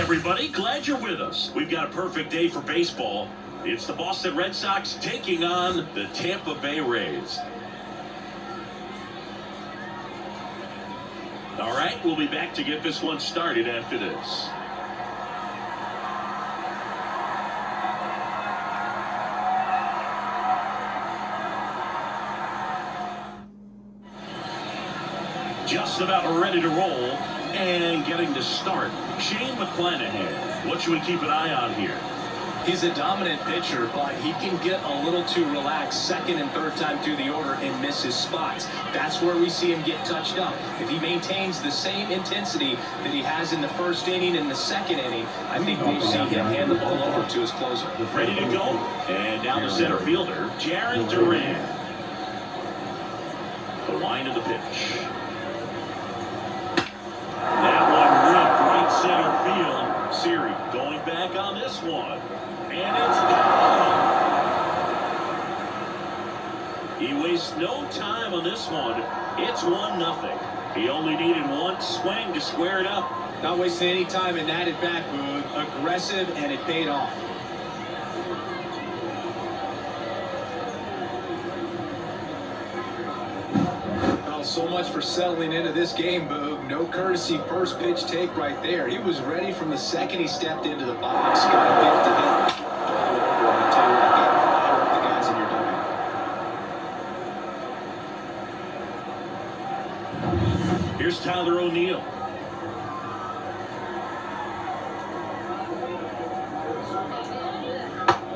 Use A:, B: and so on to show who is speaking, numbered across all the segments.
A: everybody. Glad you're with us. We've got a perfect day for baseball. It's the Boston Red Sox taking on the Tampa Bay Rays. All right, we'll be back to get this one started after this. Just about ready to roll and getting to start. Shane McClanahan. What should we keep an eye on here?
B: He's a dominant pitcher, but he can get a little too relaxed second and third time through the order and miss his spots. That's where we see him get touched up. If he maintains the same intensity that he has in the first inning and the second inning, I think we'll see him hand the ball over to his closer.
A: Ready to go. And down the center fielder, Jarren Duran. The line of the pitch. That one ripped right center field. Siri going back on this one. And it's gone. He wastes no time on this one. It's 1-0. He only needed one swing to square it up.
B: Not wasting any time in that at bat, Boog. Aggressive, and it paid off. So much for settling into this game, Boog. No courtesy first pitch take right there. He was ready from the second he stepped into the box. Got a bit to hit. I'll tell you what, fire up the guys in your dugout.
A: Here's Tyler O'Neill.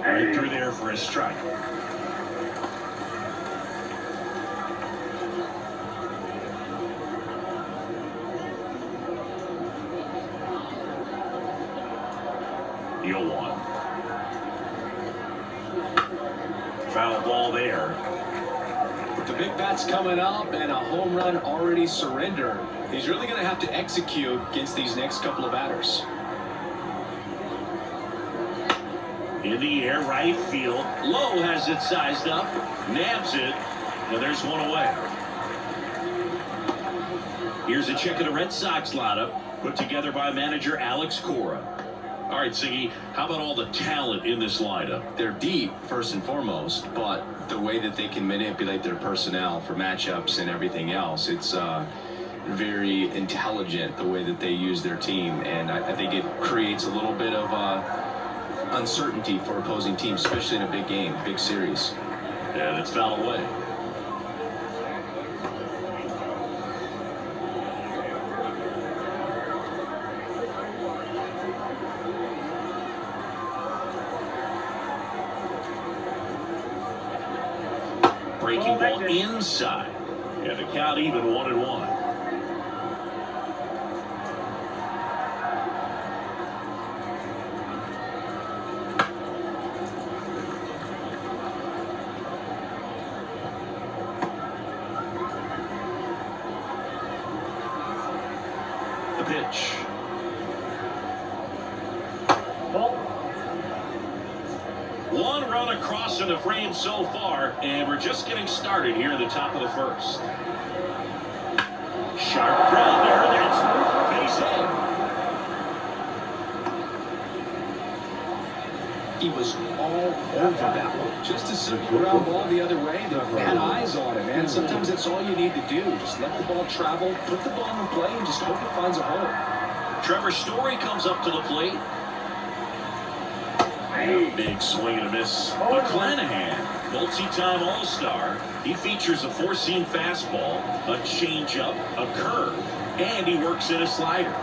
A: Right through there for a strike. Deal one. Foul ball there.
B: With the big bats coming up and a home run already surrendered, he's really going to have to execute against these next couple of batters.
A: In the air, right field. Lowe has it sized up, nabs it, and there's one away. Here's a check of the Red Sox lineup, put together by manager Alex Cora. All right, Ziggy, how about all the talent in this lineup?
B: They're deep, first and foremost, but the way that they can manipulate their personnel for matchups and everything else, it's very intelligent the way that they use their team, and I think it creates a little bit of uncertainty for opposing teams, especially in a big game, big series.
A: And it's fouled away. Breaking ball inside. And the count even 1-1. The pitch. One run across in the frame so far, and we're just getting started here at the top of the first. Sharp grounder, that's through for base hit.
B: He was all over that one. Just a simple ground ball the other way. They had eyes on it, man. Sometimes that's all you need to do. Just let the ball travel, put the ball in play, and just hope it finds a hole.
A: Trevor Story comes up to the plate. Big swing and a miss. McClanahan, multi-time All-Star. He features a four-seam fastball, a changeup, a curve, and he works in a slider.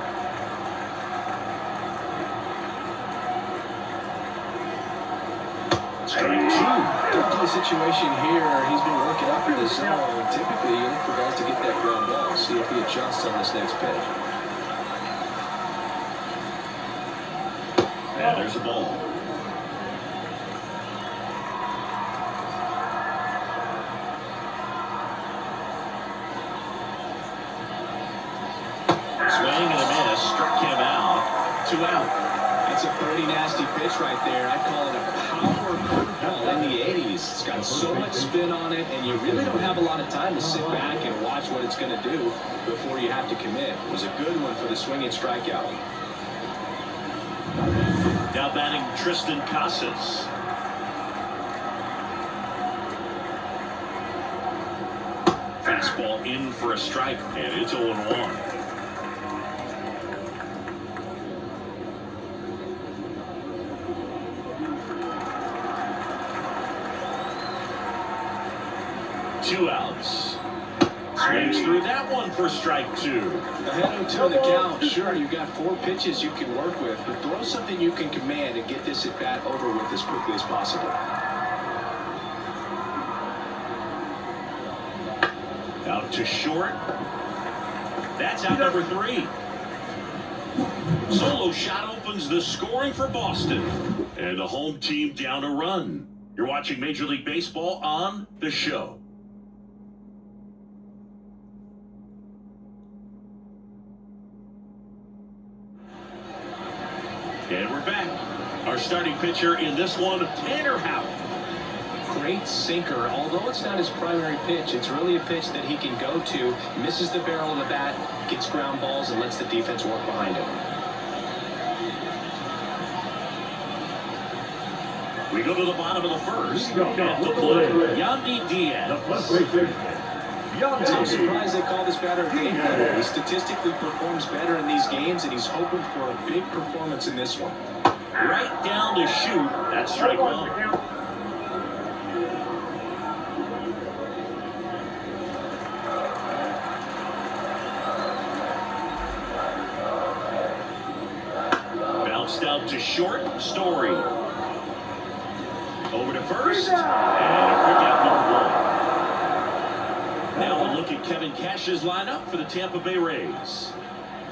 A: Strike two.
B: Double situation here. He's been working up in the zone. Typically, you look for guys to get that ground ball. See if he adjusts on this next pitch.
A: And there's a ball. Swing and a miss, struck him out. 2 out.
B: That's a pretty nasty pitch right there. I'd call it a power curveball in the 80s. It's got so much spin on it, and you really don't have a lot of time to sit back and watch what it's going to do before you have to commit. It was a good one for the swinging strikeout.
A: Now batting Tristan Casas. Fastball in for a strike, and it's 0-1. Two outs. Swings through that one for strike 2.
B: Ahead of 2 in the count. Sure, you've got 4 pitches you can work with, but throw something you can command and get this at bat over with as quickly as possible.
A: Out to short. That's out number 3. Solo shot opens the scoring for Boston. And the home team down a run. You're watching Major League Baseball on The Show. And we're back. Our starting pitcher in this one, Tanner Houck.
B: Great sinker. Although it's not his primary pitch, it's really a pitch that he can go to, misses the barrel of the bat, gets ground balls, and lets the defense work behind him.
A: We go to the bottom of the first. At the plate, Yandy Diaz.
B: I'm surprised they call this batter a game winner. He statistically performs better in these games, and he's hoping for a big performance in this one.
A: Right down to shoot. That's strike 1. Bounced out to short. Story. Over to first. And a quick out number 1. Now we'll look at Kevin Cash's lineup for the Tampa Bay Rays.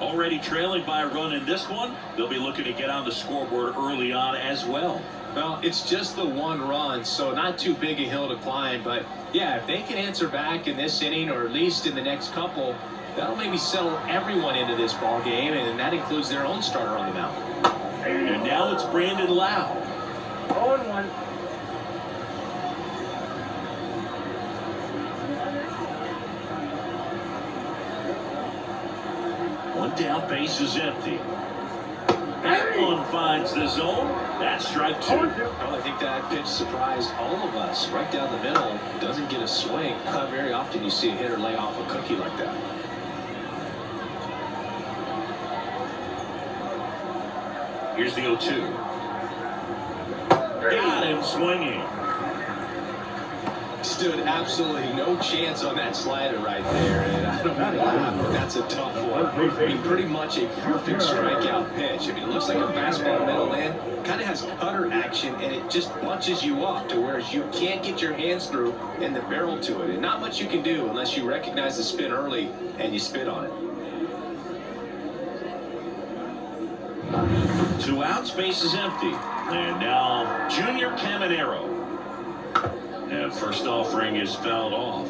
A: Already trailing by a run in this one, they'll be looking to get on the scoreboard early on as well.
B: Well, it's just the 1 run, so not too big a hill to climb. But, yeah, if they can answer back in this inning or at least in the next couple, that'll maybe settle everyone into this ball game, and that includes their own starter on the mound.
A: And now it's Brandon Lau.
C: 0-1.
A: One down, base is empty. That one finds the zone. That's strike 2.
B: Well, I think that pitch surprised all of us. Right down the middle, doesn't get a swing. Not very often you see a hitter lay off a cookie like that.
A: Here's the 0-2. Got him swinging.
B: Stood absolutely no chance on that slider right there, and I don't mean to laugh, but that's a tough one. I mean, pretty much a perfect strikeout pitch. I mean, it looks like a fastball middle in, kind of has cutter action, and it just bunches you up to where you can't get your hands through and the barrel to it. And not much you can do unless you recognize the spin early and you spit on it.
A: 2 outs, base is empty. And now Junior Caminero. And first offering is fouled off.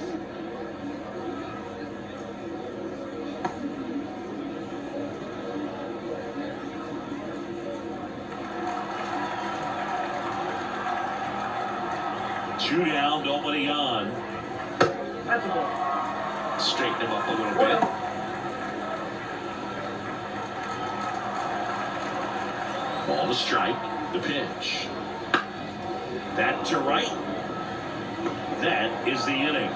A: Two down, nobody on.
C: That's a ball.
B: Straighten him up a little bit.
A: Ball to strike, the pitch. That to right. That is the inning.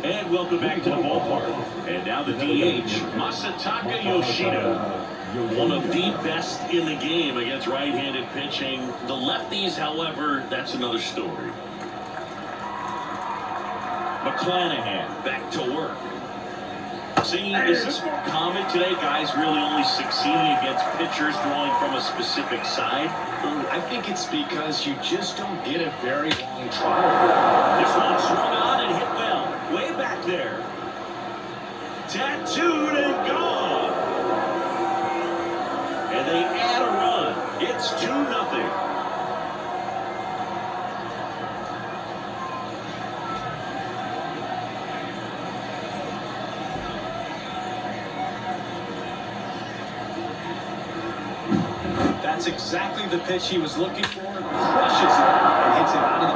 A: And welcome back to the ballpark. And now the DH, Masataka Yoshida. One of the best in the game against right-handed pitching. The lefties, however, that's another story. McClanahan back to work. Singing, is this more common today? Guys really only succeeding against pitchers throwing from a specific side?
B: I think it's because you just don't get a very long trial.
A: This one swung on and hit well. Way back there. Tattooed and gone. And they add a run. It's 2-0.
B: That's exactly the pitch he was looking for. Crushes it and hits it out of the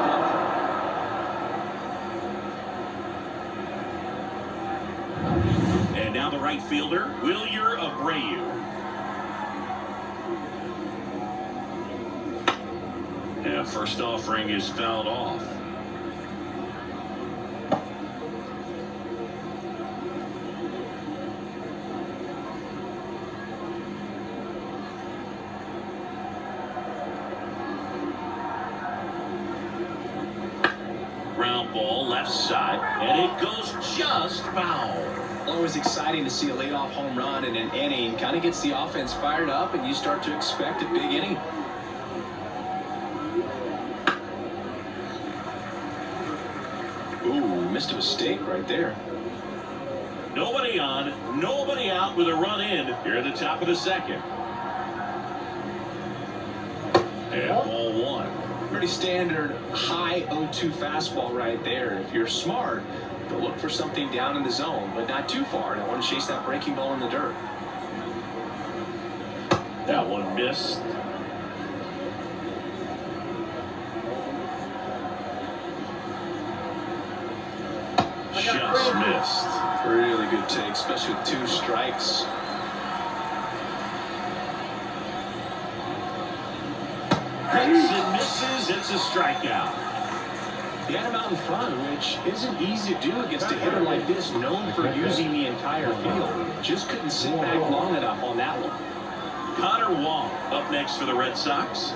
B: ballpark.
A: And now the right fielder, Wilyer Abreu. And first offering is fouled off. Ground ball left side, and it goes just foul.
B: Always exciting to see a leadoff home run in an inning. Kind of gets the offense fired up, and you start to expect a big inning. Ooh, missed a mistake right there.
A: Nobody on, nobody out with a run in here at the top of the second. And ball one.
B: Pretty standard high 0-2 fastball right there. If you're smart, they'll look for something down in the zone, but not too far. Don't want to chase that breaking ball in the dirt.
A: That one missed. Just missed.
B: Really good take, especially with 2 strikes.
A: Hits and misses. It's a strikeout.
B: He had him out in front, which isn't easy to do against a hitter like this, known for using the entire field. Just couldn't sit back long enough on that one.
A: Connor Wong up next for the Red Sox.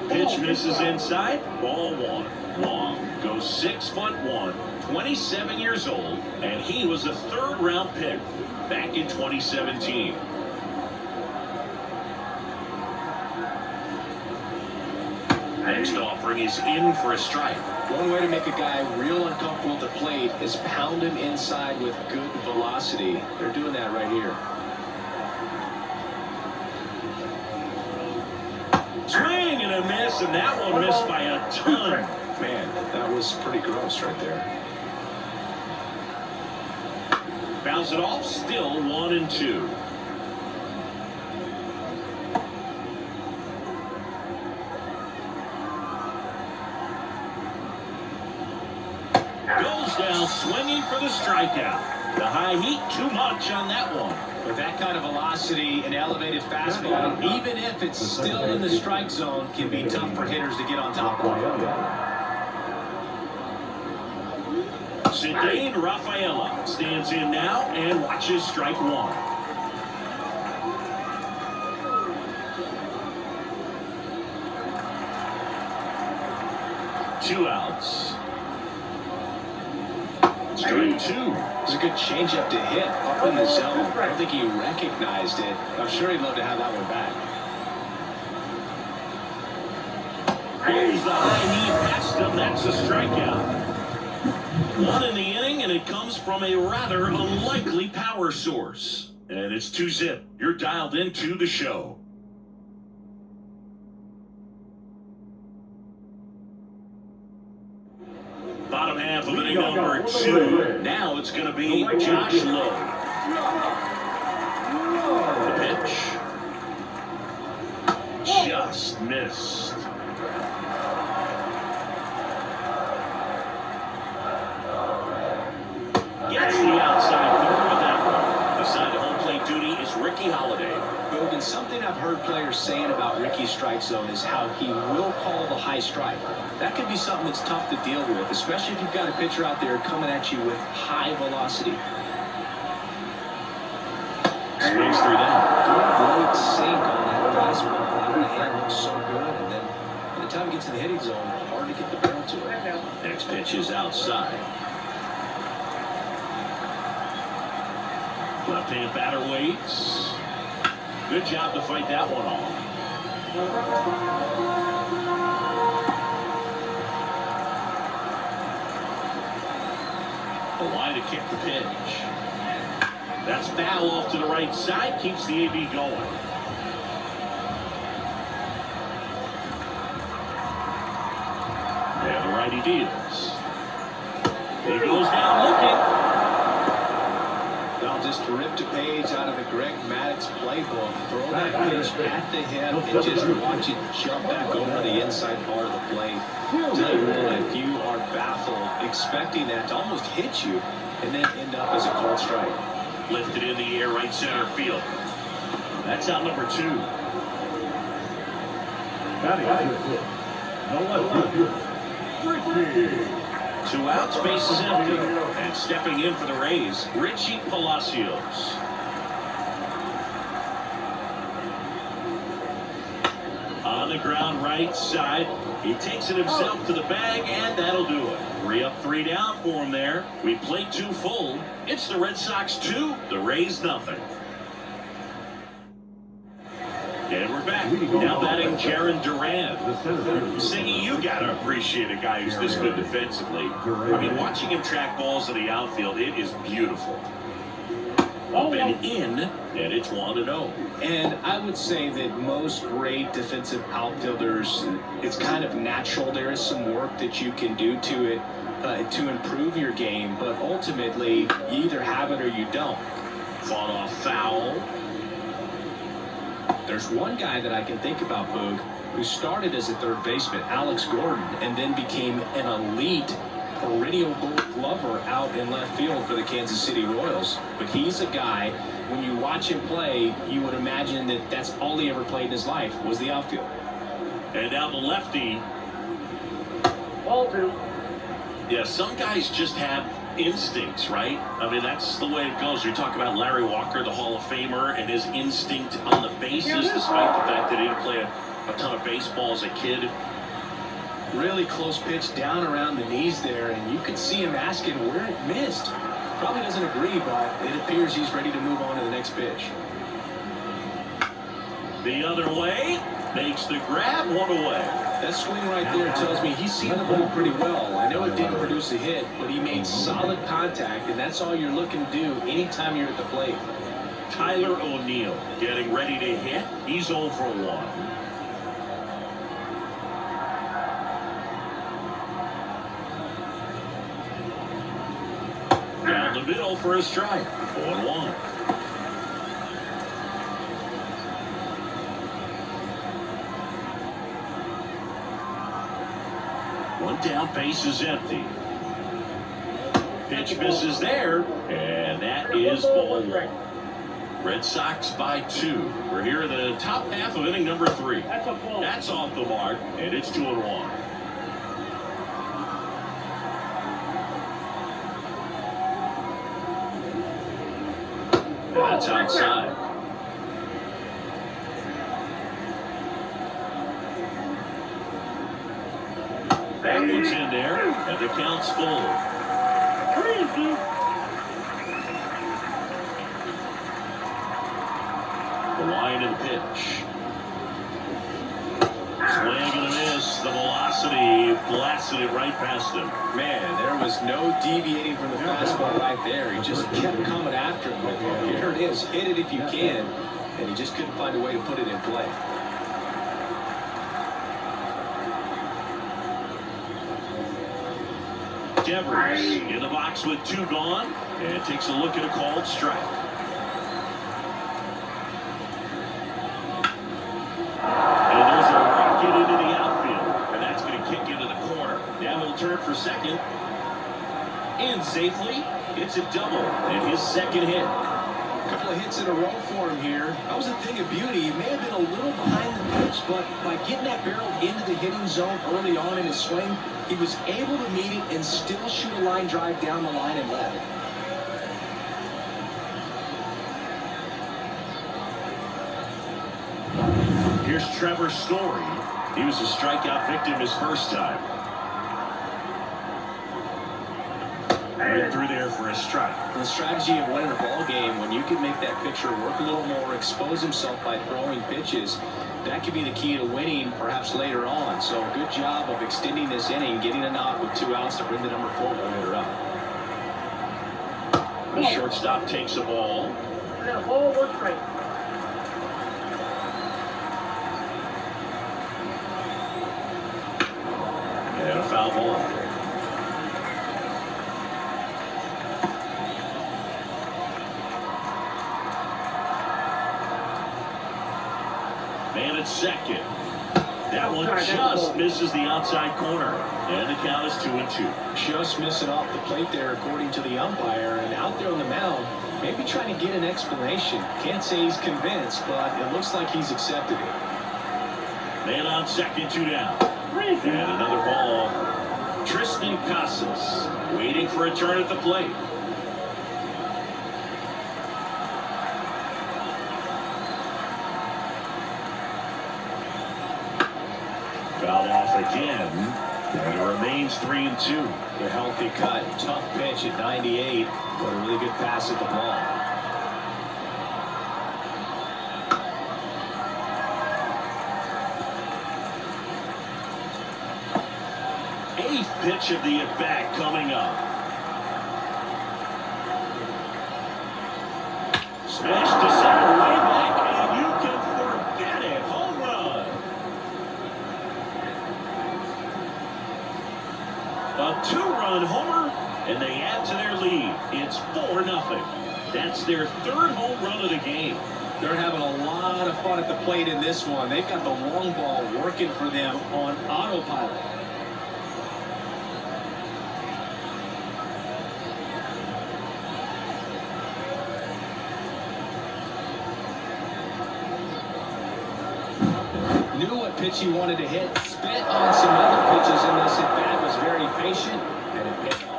A: Pitch misses inside. Ball one. Wong goes 6'1", 27 years old, and he was a third-round pick back in 2017. Next offering is in for a strike.
B: One way to make a guy real uncomfortable at the plate is pound him inside with good velocity. They're doing that right here.
A: Swing and a miss, and that one missed by a ton.
B: Man, that was pretty gross right there.
A: Bounce it off, still 1-2. Goes down swinging for the strikeout. The high heat, too much on that one.
B: With that kind of velocity, an elevated fastball, even if it's still in the strike zone, can be tough for hitters to get on top of.
A: Cedane Rafaela stands in now and watches strike one. Two outs. Strike two.
B: It's a good changeup to hit up in the zone. I don't think he recognized it. I'm sure he'd love to have that one back.
A: Here's the high knee past him. That's a strikeout. One in the inning, and it comes from a rather unlikely power source. And it's 2-zip. You're dialed into the show. Bottom half of inning number 2. Now it's going to be Josh Lowe. The pitch. Just missed. Gets the outside corner with that one. Assigned to home plate duty is Ricky Holiday.
B: Logan, something I've heard players saying about Ricky's strike zone is how he will call the high strike. That could be something that's tough to deal with, especially if you've got a pitcher out there coming at you with high velocity.
A: Swings through that.
B: Good sink on that fastball. The hand looks so good, and then by the time it gets to the hitting zone, hard to get the barrel to it.
A: Next pitch is outside. Left-hand batter waits. Good job to fight that one off. The line to kick the pitch. That's foul off to the right side. Keeps the AB going. And the righty deals. He goes down looking.
B: Well, just ripped a page out of the Greg Maddux playbook. Throw that pitch at the hip and just watch it jump back over the inside part of the plate. Tell you what, if you are baffled, expecting that to almost hit you and then end up as a cold strike.
A: Lifted in the air, right center field. That's out number 2.
D: Got it.
A: Two outs, bases empty. And stepping in for the Rays, Richie Palacios. On the ground right side. He takes it himself to the bag, and that'll do it. 3 up, 3 down for him there. We played 2 full. It's the Red Sox 2, the Rays nothing. And we're back. Now batting Jaron Duran. Singy, you gotta appreciate a guy who's this good defensively. I mean, watching him track balls in the outfield, it is beautiful. Up and in, and it's 1-0.
B: And I would say that most great defensive outfielders, it's kind of natural. There is some work that you can do to it to improve your game, but ultimately, you either have it or you don't.
A: Fought off foul.
B: There's one guy that I can think about, Boog, who started as a third baseman, Alex Gordon, and then became an elite perennial Gold Glover out in left field for the Kansas City Royals. But he's a guy, when you watch him play, you would imagine that that's all he ever played in his life was the outfield.
A: And now the lefty.
C: Ball 2.
A: Yeah, some guys just have instincts, right? I mean, that's the way it goes. You talk about Larry Walker, the Hall of Famer, and his instinct on the bases, despite the fact that he didn't play a ton of baseball as a kid.
B: Really close pitch down around the knees there, and you could see him asking where it missed. Probably doesn't agree, but it appears he's ready to move on to the next pitch.
A: The other way, makes the grab, 1 away.
B: That swing right there tells me he's seen the ball pretty well. I know it didn't produce a hit, but he made solid contact, and that's all you're looking to do anytime you're at the plate.
A: Tyler O'Neill getting ready to hit. He's 0 for 1. Down the middle for a strike. 0-1. One down, base is empty. Pitch misses there, and that is ball 1. Red Sox by 2. We're here in the top half of inning number 3.
C: That's a ball.
A: That's off the mark, and it's 2-1. That's outside. That one's in there, and the count's full.
C: Crazy.
A: The line of the pitch. Swing and a miss. The velocity blasted it right past him.
B: Man, there was no deviating from the fastball right there. He just kept coming after him. Here it is. Hit it if you can. And he just couldn't find a way to put it in play.
A: Devers in the box with 2 gone, and takes a look at a called strike. And there's a rocket into the outfield, and that's going to kick into the corner. Now he'll turn for second. In safely, it's a double, and his second hit.
B: A couple of hits in a row for him here. That was a thing of beauty. He may have been a little behind the pitch, but by getting that barrel into the hitting zone early on in his swing, he was able to meet it and still shoot a line drive down the line and left.
A: Here's Trevor Story. He was a strikeout victim his first time. Right through there for a strike.
B: The strategy of winning a ball game, when you can make that pitcher work a little more, expose himself by throwing pitches, that could be the key to winning perhaps later on. So good job of extending this inning, getting a knock with 2 outs to bring the number 4 hitter up.
A: The shortstop takes a ball.
C: And then a ball or strike.
A: And a foul ball. at second. That one just misses the outside corner. And the count is 2-2.
D: Just missing off the plate there, according to the umpire. And out there on the mound, maybe trying to get an explanation. Can't say he's convinced, but it looks like he's accepted it.
A: Man on second, 2 down. And another ball. Tristan Casas waiting for a turn at the plate. Fouled off again, and it remains 3-2.
D: A healthy cut, tough pitch at 98, but a really good pass at the ball.
A: Eighth pitch of the at-bat coming up. Smash to center, way back, and you can forget it. Home run. A 2-run homer, and they add to their lead. It's 4-0. That's their third home run of the game.
D: They're having a lot of fun at the plate in this one. They've got the long ball working for them on autopilot. Knew what pitch he wanted to hit. Spit on some other pitches in this at bat. Was very patient, and it paid off.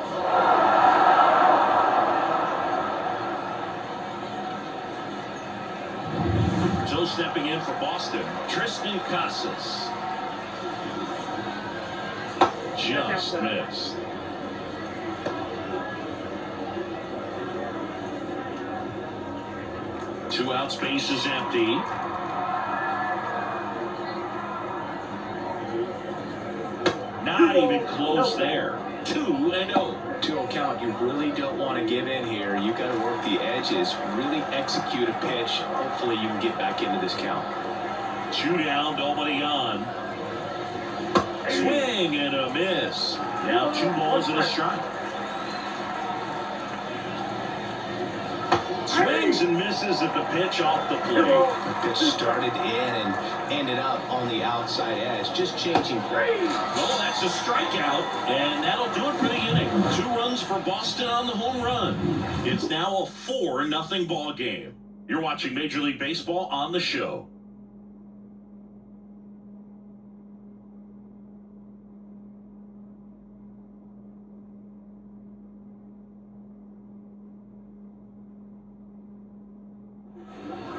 A: So stepping in for Boston, Tristan Casas. Just missed. Two out, space is empty. Not even close there. 2-0.
D: 2-0 count. You really don't want to give in here. You got to work the edges, really execute a pitch. Hopefully you can get back into this count.
A: 2 down, nobody on. Swing and a miss. Now 2 balls and a strike. Swings and misses at the pitch off the plate.
D: The pitch started in and ended up on the outside edge, just changing plays.
A: Well, that's a strikeout, and that'll do it for the inning. 2 runs for Boston on the home run. It's now a 4-0 ball game. You're watching Major League Baseball on the show.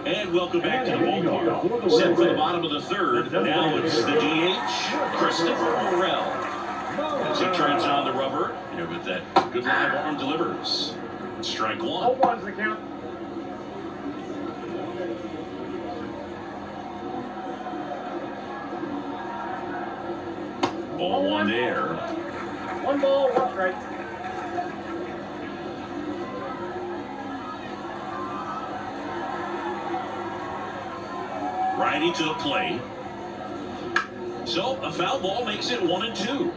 A: And welcome back to the ballpark. Set for the bottom of the third. Now it's the DH, Christopher Morel. As he turns on the rubber, here with that good live arm delivers. Strike 1.
C: 0-1's the count.
A: Ball 1 there.
C: 1 ball, 1 strike.
A: Righty to the plate. So a foul ball makes it 1-2.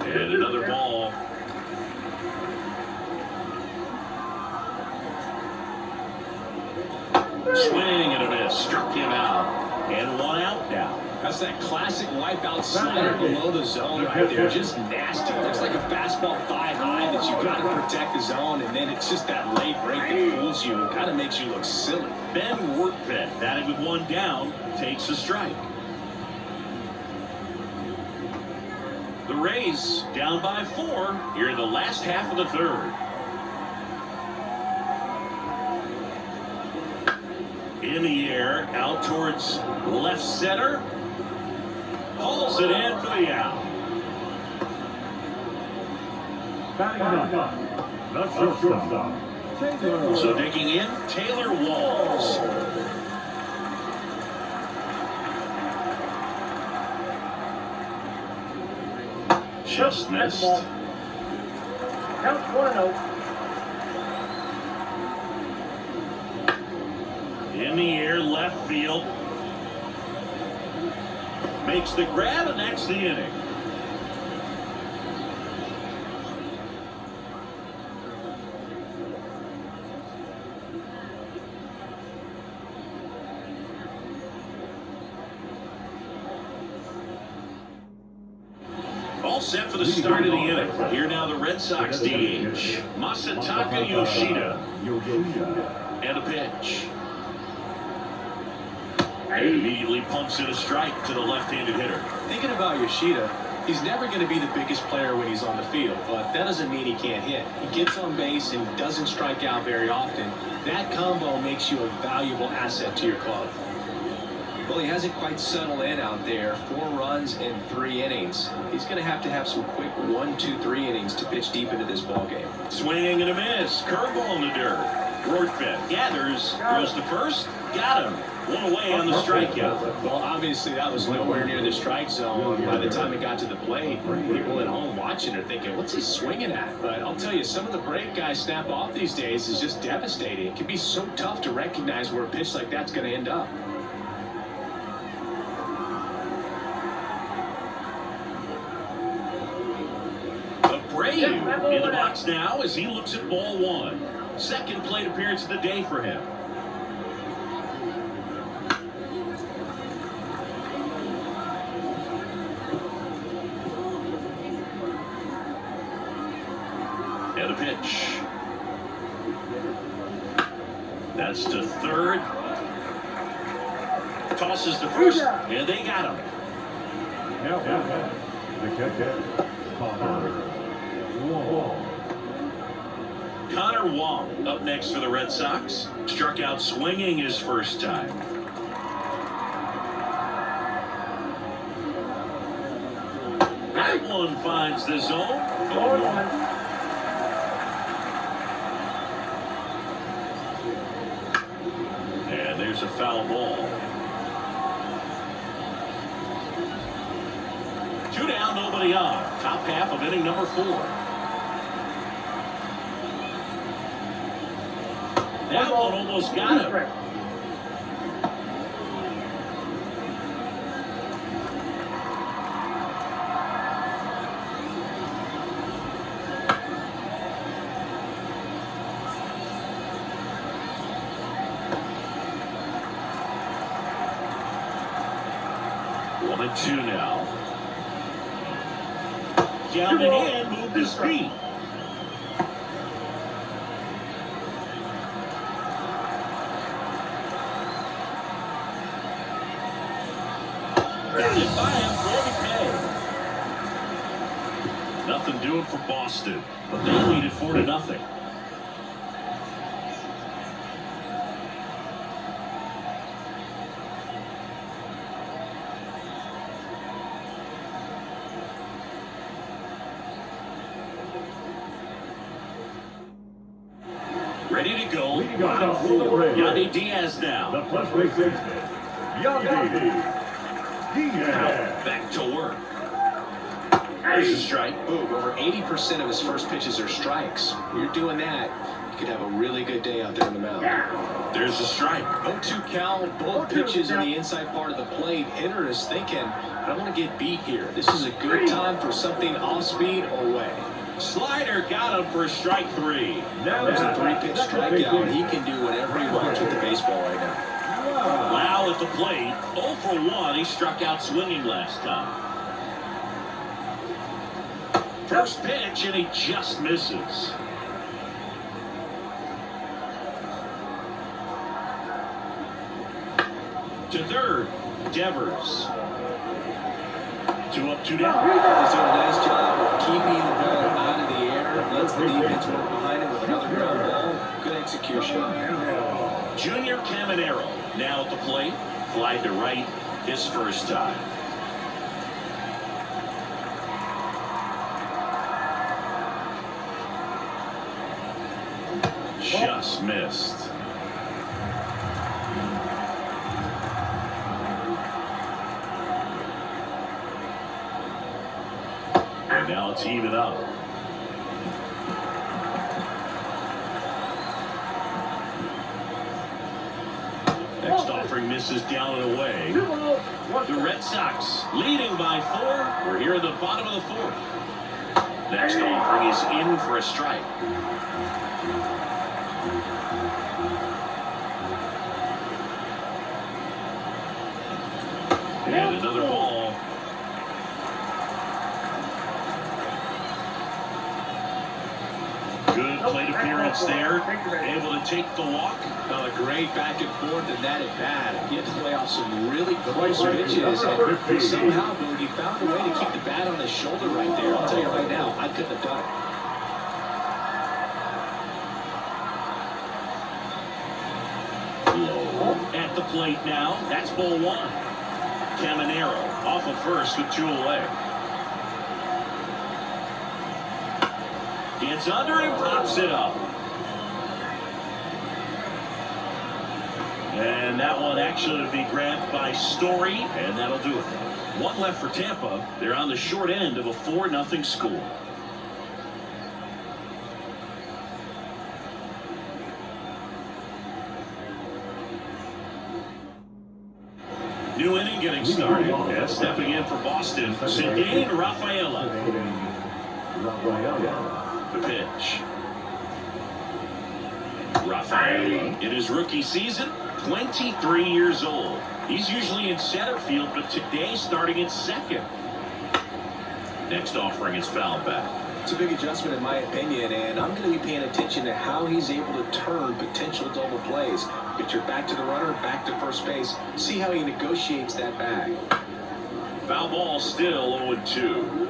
A: And another ball. Swing and a miss. Struck him out. And 1 out now.
D: That's that classic wipeout slider below the zone right there. Just nasty. Looks like a fastball thigh high that you've got to protect the zone, and then it's just that late break that fools you and kind of makes you look silly.
A: Ben Workvet, batting with 1 down, takes a strike. The Rays down by 4 here in the last half of the third. In the air, out towards left center. Hauls it in for the out.
C: The shortstop.
A: So digging in, Taylor Walls. Just missed.
C: Count 1-0.
A: In the air, left field. Makes the grab, and that's the inning. All set for the start of the inning. Here now the Red Sox DH, Masataka Yoshida. And a pitch. And immediately pumps in a strike to the left-handed hitter.
D: Thinking about Yoshida, he's never going to be the biggest player when he's on the field, but that doesn't mean he can't hit. He gets on base and doesn't strike out very often. That combo makes you a valuable asset to your club.
B: Well, he hasn't quite settled in out there. 4 runs in 3 innings. He's going to have some quick 1, 2, 3 innings to pitch deep into this ball game.
A: Swing and a miss. Curveball in the dirt. Rortvedt gathers, goes to first, got him. 1 away on the strikeout.
D: Well, obviously that was nowhere near the strike zone. By the time it got to the plate, people at home watching are thinking, what's he swinging at? But I'll tell you, some of the break guys snap off these days is just devastating. It can be so tough to recognize where a pitch like that's going to end up.
A: Abreu in the box now as he looks at ball 1. Second plate appearance of the day for him. And a pitch. That's to third. Tosses to first. And they got him. Connor Wong up next for the Red Sox. Struck out swinging his first time. That one finds the zone. And there's a foul ball. 2 down, nobody on. Top half of inning number 4. That one almost got him. One and 2 now. Counted in, moved his feet. Batted by him for the K. Nothing doing for Boston, but they lead it 4-0. Ready to go. Yandy Diaz now.
C: The first baseman, Yandy Diaz.
A: Back to work. There's a strike.
B: Boom, over 80% of his first pitches are strikes. When you're doing that, you could have a really good day out there on the mound.
A: There's a strike.
B: 0-2 count, both pitches on the inside part of the plate. Hitter is thinking, I don't want to get beat here. This is a good time for something off speed or away.
A: Slider got him for strike 3.
B: There's a 3-pitch strikeout. He can do whatever he wants with the baseball right now.
A: Lau at the plate. 0 for 1. He struck out swinging last time. First pitch, and he just misses. To third, Devers. 2 up, 2 down.
B: He's doing a nice job of keeping the ball out of the air. Lets the defense work behind him with another ground ball. Good execution.
A: Junior Caminero now at the plate. Fly to right his first time. Just missed. And now it's even up. Next offering misses down and away. The Red Sox leading by 4. We're here at the bottom of the 4th. Next offering is in for a strike. And another ball. plate appearance there. Able to take the walk.
D: A great back and forth and that at bat. He had to play off some really close pitches, and somehow, Boogie found a way to keep the bat on his shoulder right there. I'll tell you right now, I couldn't have done it.
A: Low at the plate now. That's ball one. Caminero off of first with 2 away. Gets under and pops it up. And that one actually to be grabbed by Story, and that'll do it. One left for Tampa. They're on the short end of a 4-0 score. New inning getting started. And stepping in for Boston, Cedane Rafaela. The pitch. Rafaela, in his rookie season, 23 years old. He's usually in center field, but today starting in second. Next offering is foul back.
D: It's a big adjustment in my opinion, and I'm going to be paying attention to how he's able to turn potential double plays. Pitcher back to the runner, back to first base. See how he negotiates that bag.
A: Foul ball still 0-2.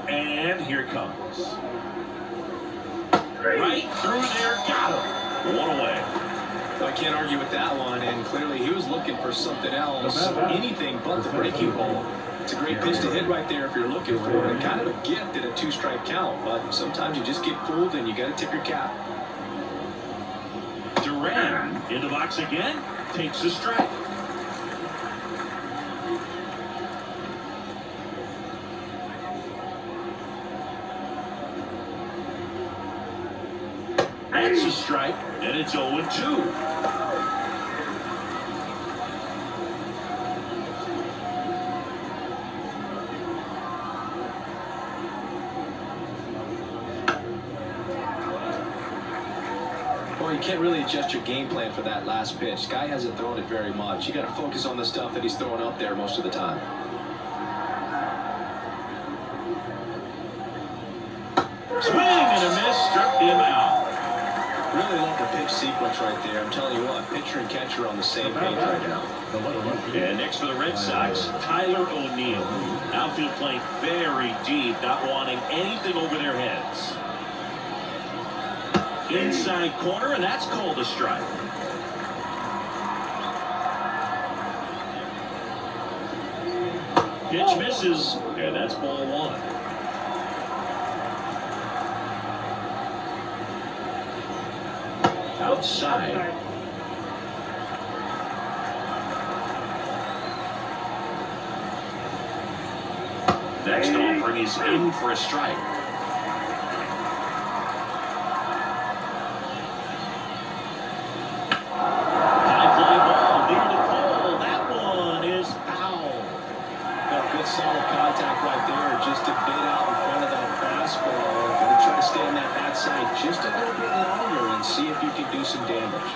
A: And here it comes. Right through there, got him. 1 away.
D: I can't argue with that one, and clearly he was looking for something else, anything but the breaking ball. It's a great pitch to hit right there if you're looking for it. Kind of a gift in a 2-strike count, but sometimes you just get fooled and you got to tip your cap.
A: Duran in the box again, takes a strike. That's a strike, and it's 0-2.
D: Well, you can't really adjust your game plan for that last pitch. Guy hasn't thrown it very much. You got to focus on the stuff that he's throwing up there most of the time.
A: Swing and a miss, struck him out.
D: Really love the pitch sequence right there. I'm telling you what, pitcher and catcher are on the same page right now.
A: And next for the Red Sox, Tyler O'Neill. Outfield playing very deep, not wanting anything over their heads. Inside corner, and that's called a strike. Pitch misses, and that's ball one. Outside. Next offering is in for a strike. High fly ball near the pole. That one is foul.
D: Got good solid contact right there, just a bit out in front of that fastball. Gonna try to stay on that backside just a little bit longer and see if you can do some damage.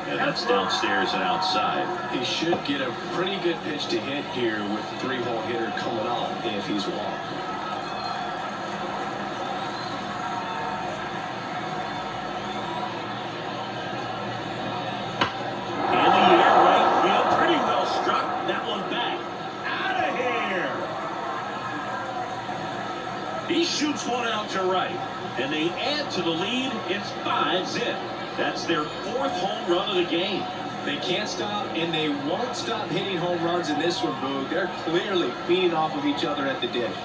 A: And that's downstairs and outside.
D: He should get a pretty good pitch to hit here with the 3-hole hitter coming up if he's walked.
A: In the air, right field, pretty well struck. That one back. Out of here. He shoots one out to right, and they add to the lead. It's 5-zip. That's their 4th home run of the game.
D: They can't stop, and they won't stop hitting home runs in this one, Boog. They're clearly feeding off of each other at the dish.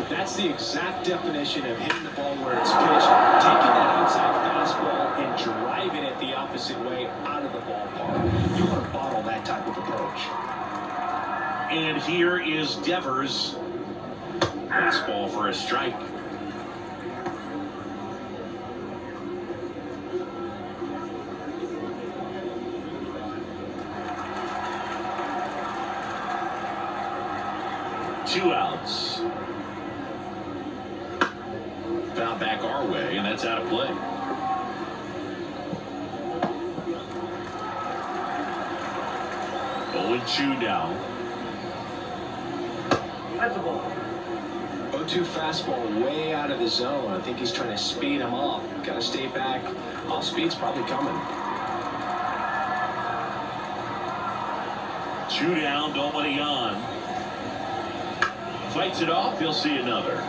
D: That's the exact definition of hitting the ball where it's pitched, taking that outside fastball and driving it the opposite way out of the ballpark. You want to bottle that type of approach.
A: And here is Devers. Fastball for a strike. Two outs. Foul back our way, and that's out of play. Oh, and 2 now.
C: That's a ball.
D: 0-2 fastball way out of the zone. I think he's trying to speed him up. Got to stay back. Off speed's probably coming.
A: 2 down, nobody on. Fights it off, he'll see another.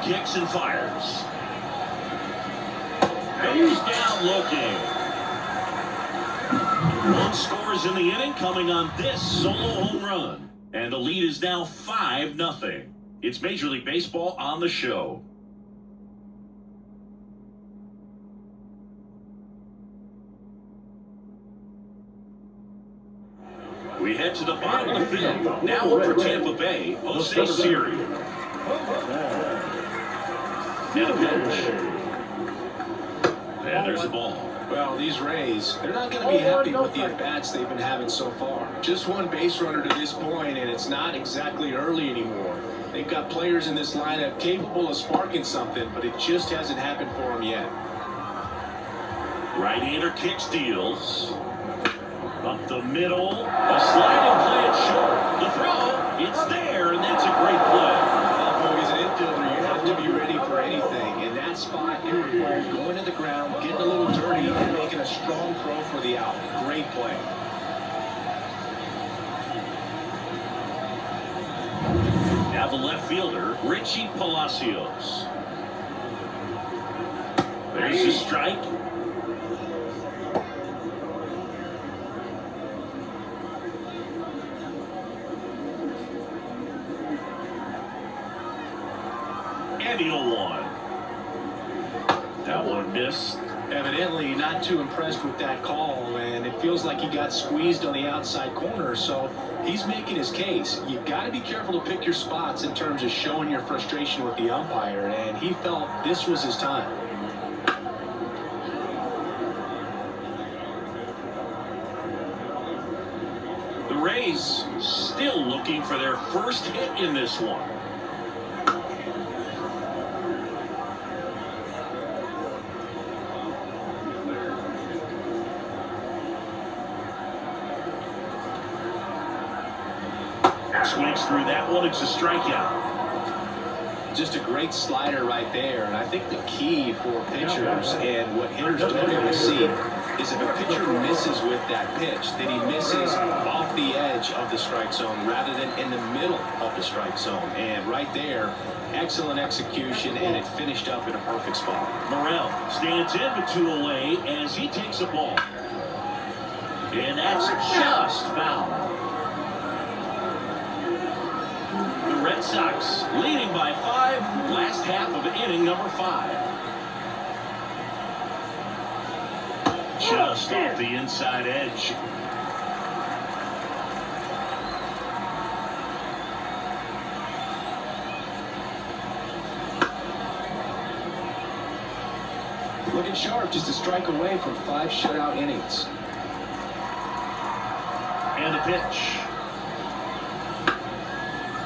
A: Kicks and fires. Goes down looking. One scores in the inning, coming on this solo home run. And the lead is now 5-0. It's Major League Baseball on the show. We head to the bottom of the field. Now over Tampa Bay, Jose Siri. And a pitch. And there's the ball.
D: Well, these Rays, they're not going to be happy with the at-bats they've been having so far. Just one base runner to this point, and it's not exactly early anymore. They've got players in this lineup capable of sparking something, but it just hasn't happened for them yet.
A: Right-hander kicks, deals. Up the middle, a slide and play it short. The throw, it's there, and that's a great play.
D: Well, as an infielder, you have to be ready for anything. In that spot, it requires going to the ground, getting a little dirty, and making a strong throw for the out. Great play.
A: Now the left fielder, Richie Palacios. There's the strike. And he'll one. That one missed.
D: Evidently not too impressed with that call, and it feels like he got squeezed on the outside corner, so he's making his case. You've got to be careful to pick your spots in terms of showing your frustration with the umpire, and he felt this was his time.
A: The Rays still looking for their first hit in this one. Swings through that one. It's a strikeout.
D: Just a great slider right there, and I think the key for pitchers and what hitters don't really see is if a pitcher misses with that pitch, then he misses off the edge of the strike zone rather than in the middle of the strike zone. And right there, excellent execution, and it finished up in a perfect spot.
A: Morel stands in with 2 away as he takes a ball. And that's just foul. The Red Sox leading by 5, last half of inning number 5. Just off the inside edge.
D: Looking sharp, just a strike away from 5 shutout innings.
A: And the pitch.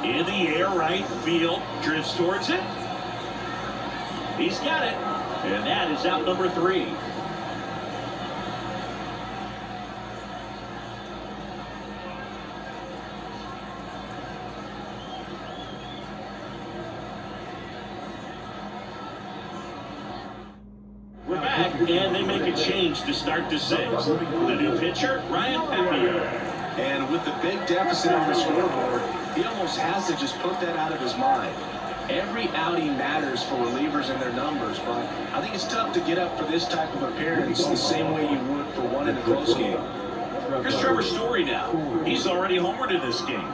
A: In the air, right field, drifts towards it. He's got it. And that is out number 3. We're back, and they make a change to start the 6th. The new pitcher, Ryan Pepiot.
D: And with the big deficit on the scoreboard, he almost has to just put that out of his mind. Every outing matters for relievers and their numbers, but I think it's tough to get up for this type of appearance the same way you would for one in a close game.
A: Here's Trevor Story now. He's already homered in this game.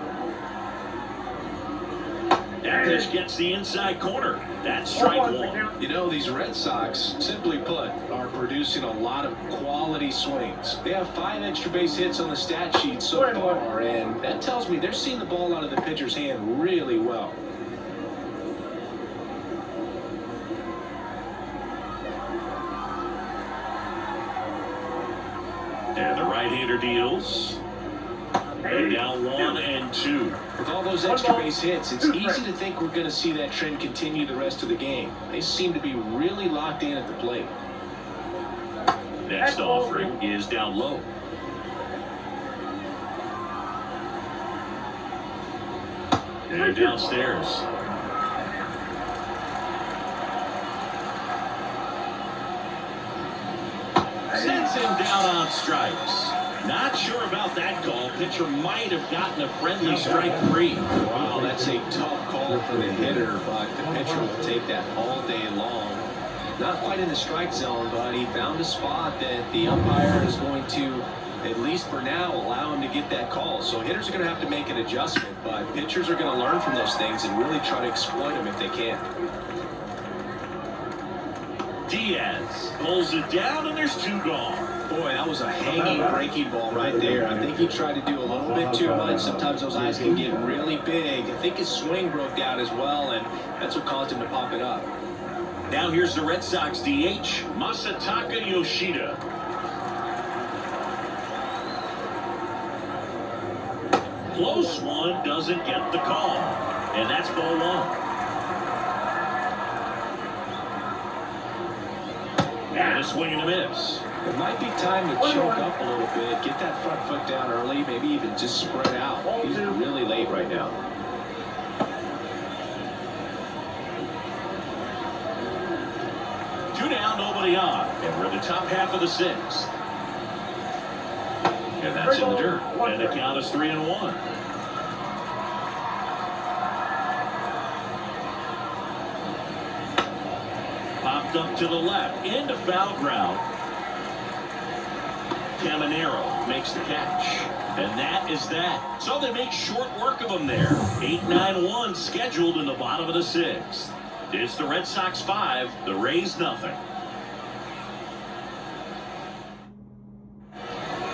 A: That pitch gets the inside corner. That's strike 1.
D: You know, these Red Sox, simply put, are producing a lot of quality swings. They have 5 extra base hits on the stat sheet so far, and that tells me they're seeing the ball out of the pitcher's hand really well.
A: And the right-hander deals. And down 1 and 2.
D: With all those extra base hits, it's easy to think we're going to see that trend continue the rest of the game. They seem to be really locked in at the plate.
A: Next offering is down low. And downstairs. Sends him down on strikes. Not sure about that call. Pitcher might have gotten a friendly strike free.
D: Wow, that's a tough call for the hitter, but the pitcher will take that all day long. Not quite in the strike zone, but he found a spot that the umpire is going to, at least for now, allow him to get that call. So hitters are going to have to make an adjustment, but pitchers are going to learn from those things and really try to exploit them if they can.
A: Diaz pulls it down, and there's two gone.
D: Boy, that was a hanging breaking ball right there. I think he tried to do a little bit too much. Sometimes those eyes can get really big. I think his swing broke down as well, and that's what caused him to pop it up.
A: Now here's the Red Sox DH, Masataka Yoshida. Close one, doesn't get the call. And that's ball one. And a swing and a miss.
D: It might be time to choke up a little bit, get that front foot down early, maybe even just spread out. He's really late right now.
A: Two down, nobody on. And we're in the top half of the sixth. And that's in the dirt. And the count is 3-1. Popped up to the left, into foul ground. Caminero makes the catch. And that is that. So they make short work of him there. 8-9-1 scheduled in the bottom of the sixth. It's the Red Sox 5, the Rays nothing.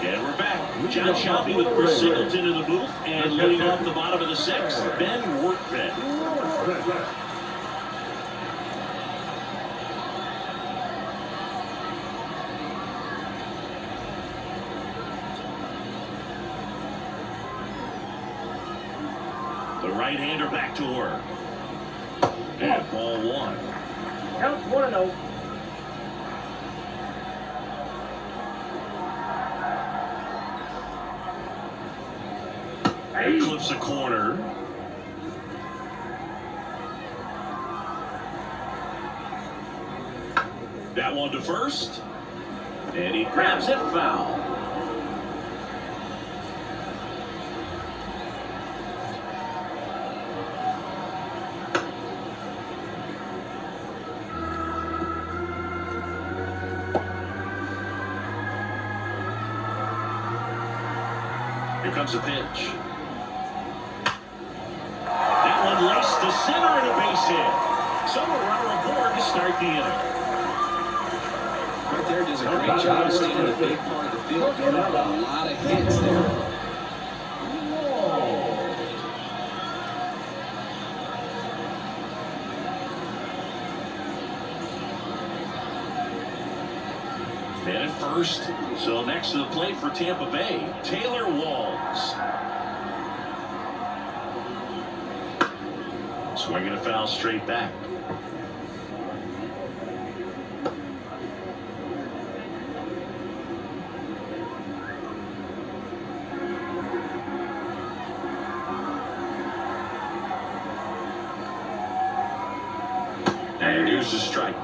A: And we're back. John Shelby with Chris Singleton in the booth. And leading off the bottom of the sixth, Ben Workman. The right-hander back to work. And ball one.
E: Count 1-0.
A: Clips a corner. That one to first. And he grabs it foul. Here comes a pitch. That one laced to center and a base hit. So a runner aboard to start the inning.
D: Right there does a great job staying in a big part of the field. Getting a lot of hits there.
A: And at first, so next to the plate for Tampa Bay, Taylor Walls. Swinging a foul straight back. And here's the strike.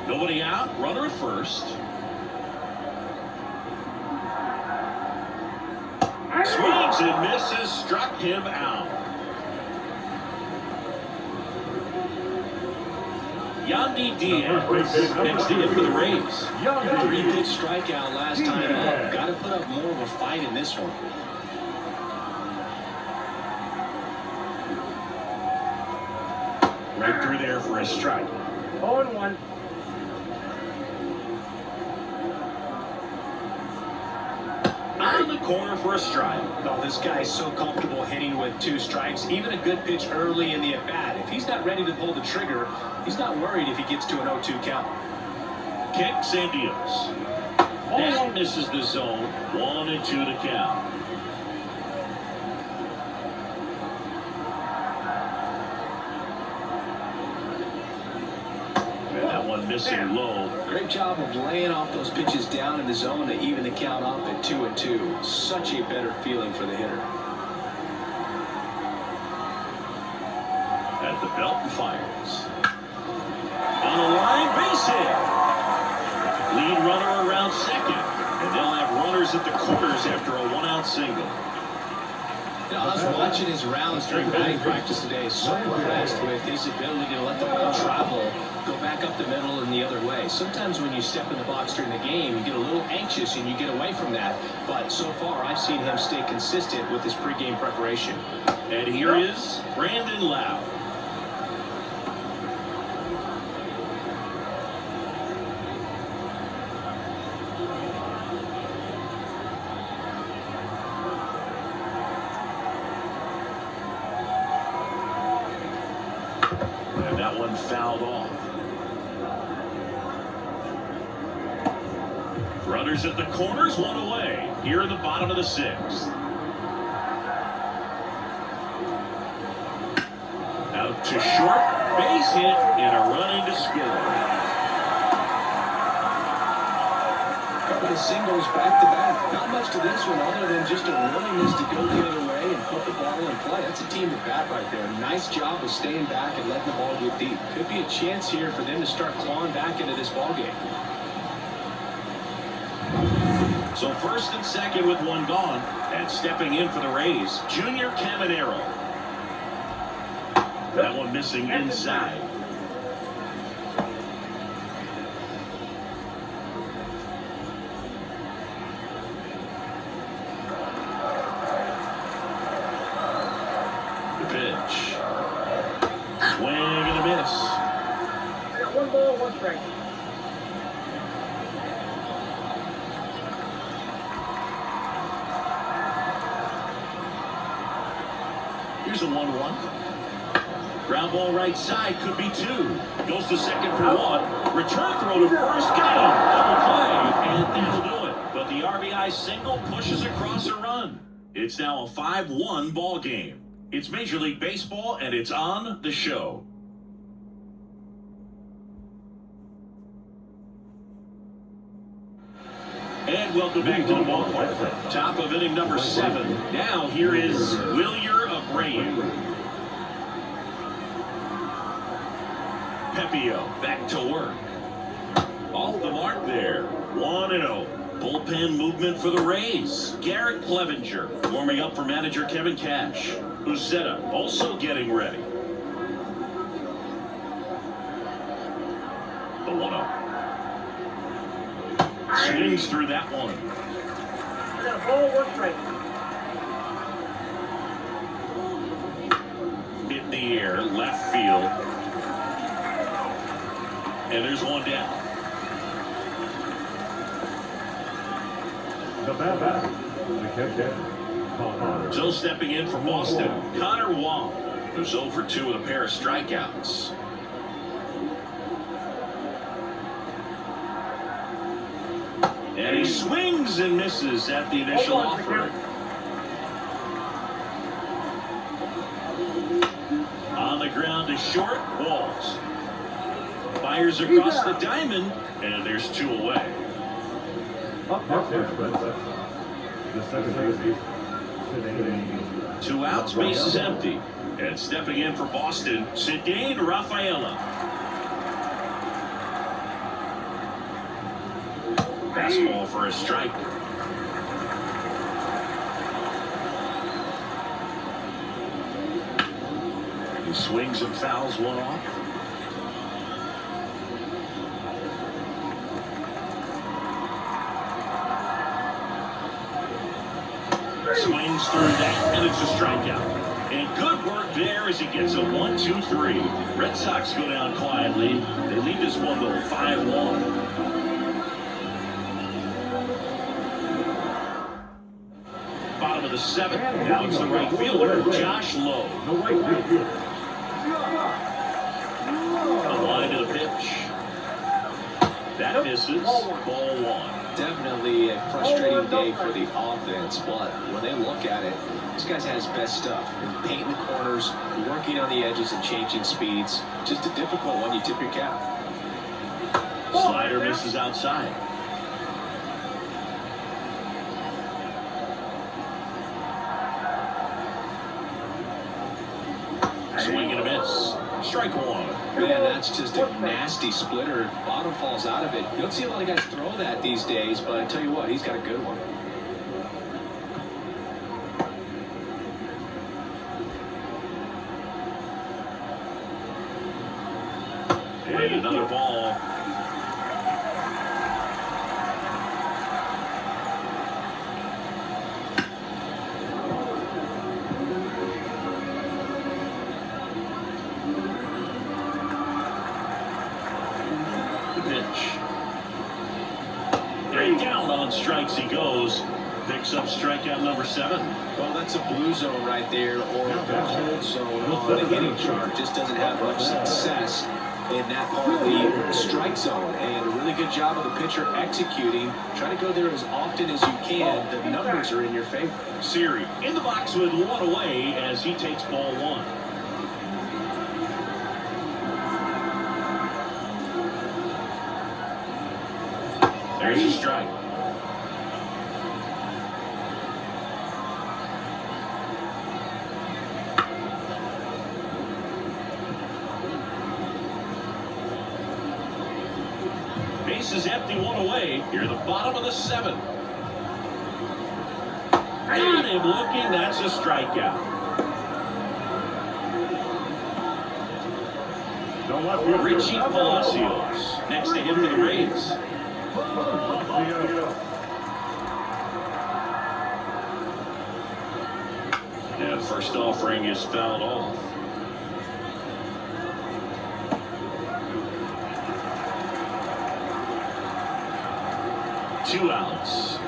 A: Nobody out, runner at first. Swings and misses, struck him out. Yandy Diaz next to hit for the Rays.
D: 3-pitch strikeout last time up. Got to put up more of a fight in this one.
A: Right through there for a strike.
E: 0-1.
A: On the corner for a strike.
D: Oh, this guy is so comfortable hitting with 2 strikes. Even a good pitch early in the at-bat. If he's not ready to pull the trigger, he's not worried if he gets to an 0-2 count.
A: Kicks and deals. That misses the zone. 1-2 to count. And that one missing low.
D: Great job of laying off those pitches down in the zone to even the count up at 2-2. Such a better feeling for the hitter.
A: At the belt and fires. On a line, base hit. Lead runner around second. And they'll have runners at the corners after a one-out single.
D: You know, I was watching his rounds during batting practice today. So impressed with his ability to let the ball travel, go back up the middle and the other way. Sometimes when you step in the box during the game, you get a little anxious and you get away from that. But so far, I've seen him stay consistent with his pregame preparation.
A: And here is Brandon Lowe. And that one fouled off. Runners at the corners, one away. Here in the bottom of the sixth. Out to short, base hit, and a run in to score.
D: Couple of singles back to back. Not much to this one other than just a willingness to go the other way and put the ball in play. That's a team at bat right there. Nice job of staying back and letting the ball get deep. Could be a chance here for them to start clawing back into this ball game.
A: So first and second with one gone, and stepping in for the Rays, Junior Caminero. That one missing inside. The pitch. Swing and a miss.
E: 1 ball, 1 strike.
A: Here's a 1-1. Ground ball right side, could be 2. Goes to second for 1. Return throw to first, got him. Double play, and that'll do it. But the RBI single pushes across a run. It's now a 5-1 ball game. It's Major League Baseball, and it's on the show. And welcome back to the ballpark. Top of inning number 7. Now here is Wilyer Abreu. Pepio back to work. Off the mark there. 1-0. Bullpen movement for the Rays. Garrett Clevenger warming up for manager Kevin Cash. Uceta also getting ready. The 1-0. Swings through that one.
E: Got a ball, 1 strike.
A: In the air, left field. And there's one down.
C: The batter, the catcher,
A: So stepping in for Boston, Connor Wong, who's 0 for 2 with a pair of strikeouts. And he swings and misses at the initial offer. On the ground to short, Walls. Fires across the diamond, and there's 2 away.
C: up next, the second baseman, sitting
A: 2 outs, base is empty. And stepping in for Boston, Cedane Rafaela. Fastball for a strike. He swings and fouls one off. Swings through that, and it's a strikeout. And good work there as he gets a 1-2-3. Red Sox go down quietly. They lead this one though 5-1. Bottom of the 7th. Now it's the right fielder, Josh Lowe.
C: the right field.
A: A line to the pitch. That misses. Ball 1.
D: Definitely a frustrating day for the offense, but when they look at it, this guy's had his best stuff. Painting the corners, working on the edges and changing speeds. Just a difficult one, you tip your cap.
A: Slider misses outside. Swing and a miss. Strike one.
D: Man, that's just a nasty splitter. Bottom falls out of it. You don't see a lot of guys throw that these days, but I tell you what, he's got a good one.
A: And another ball. The pitch. And down on strikes he goes. Picks up strikeout number 7.
D: Well, that's a blue zone right there, or a cold zone on the hitting chart. Just doesn't have much success in that part of the strike zone. And a really good job of the pitcher executing. Try to go there as often as you can. The numbers are in your favor.
A: Siri in the box with one away as he takes ball 1. There's a strike. Base is empty, one away. Here, the bottom of the 7th. Got him looking. That's a strikeout. Richie Palacios next to him for the Rays. And first offering is fouled off. Two outs.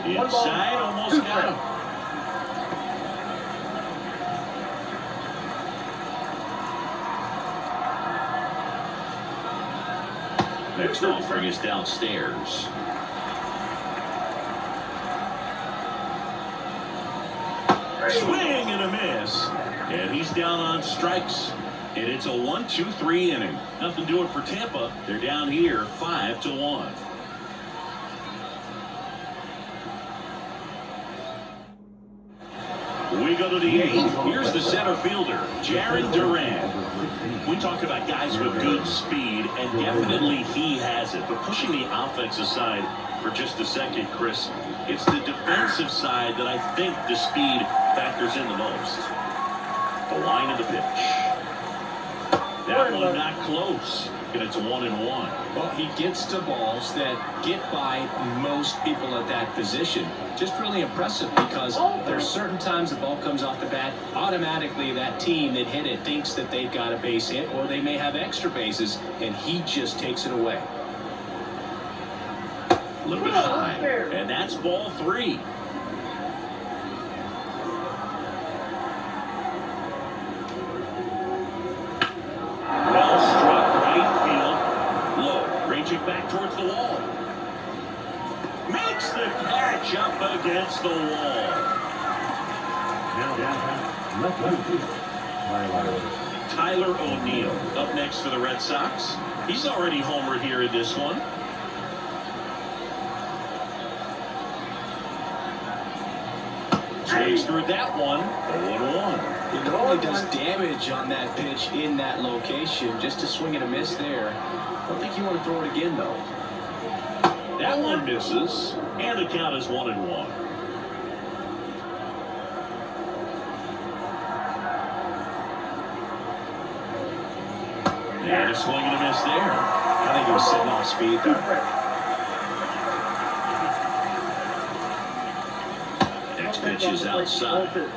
A: Inside, almost got him. Next offering is downstairs. Swing and a miss. And he's down on strikes. And it's a 1-2-3 inning. Nothing doing for Tampa. They're down here 5-1. We go to the 8th. Here's the center fielder, Jarren Duran. We talk about guys with good speed, and definitely he has it. But pushing the offense aside for just a second, Chris, it's the defensive side that I think the speed factors in the most. The line of the pitch. That one not close, and it's a 1-1.
D: Well, he gets to balls that get by most people at that position. Just really impressive because there's certain times the ball comes off the bat, automatically that team that hit it thinks that they've got a base hit, or they may have extra bases, and he just takes it away.
A: A little bit high, and that's ball 3. Well struck right field. Low, ranging back towards the wall. Makes the catch up against the wall. Tyler O'Neill up next for the Red Sox. He's already homered here in this one. Swings through that one. 0-1.
D: It only does damage on that pitch in that location. Just to swing and a miss there. I don't think you want to throw it again, though.
A: That one misses, and the count is 1-1. And a swing and a miss there.
D: I think he was sitting off speed there.
A: Next pitch is outside.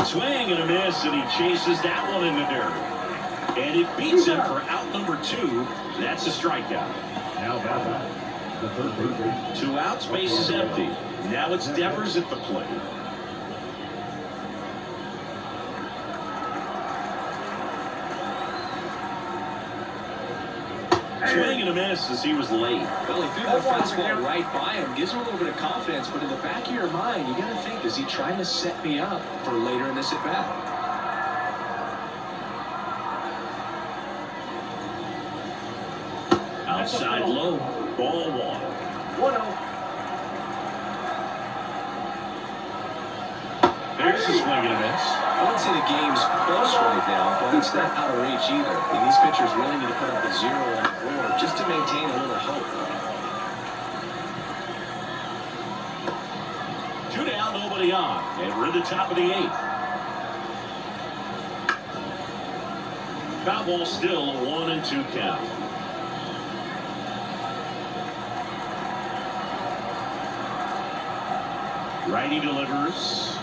A: Swing and a miss, and he chases that one in the dirt. And it beats him for out number 2. That's a strikeout.
C: Now back. The third baseman.
A: 2 outs, base is empty. Now it's Devers at the plate. miss as he was late.
D: Well, he threw the fastball right by him. Gives him a little bit of confidence, but in the back of your mind, you got to think, is he trying to set me up for later in this at-bat?
A: Outside low, ball 1.
E: 1-0.
A: There's a swing and a miss.
D: I wouldn't say the game's close right now, but it's not out of reach either. And these pitchers really need to put up a 0 on the board just to maintain a little hope.
A: 2 down, nobody on, and we're at the top of the 8th. Foul ball still a 1-2 count. Righty delivers.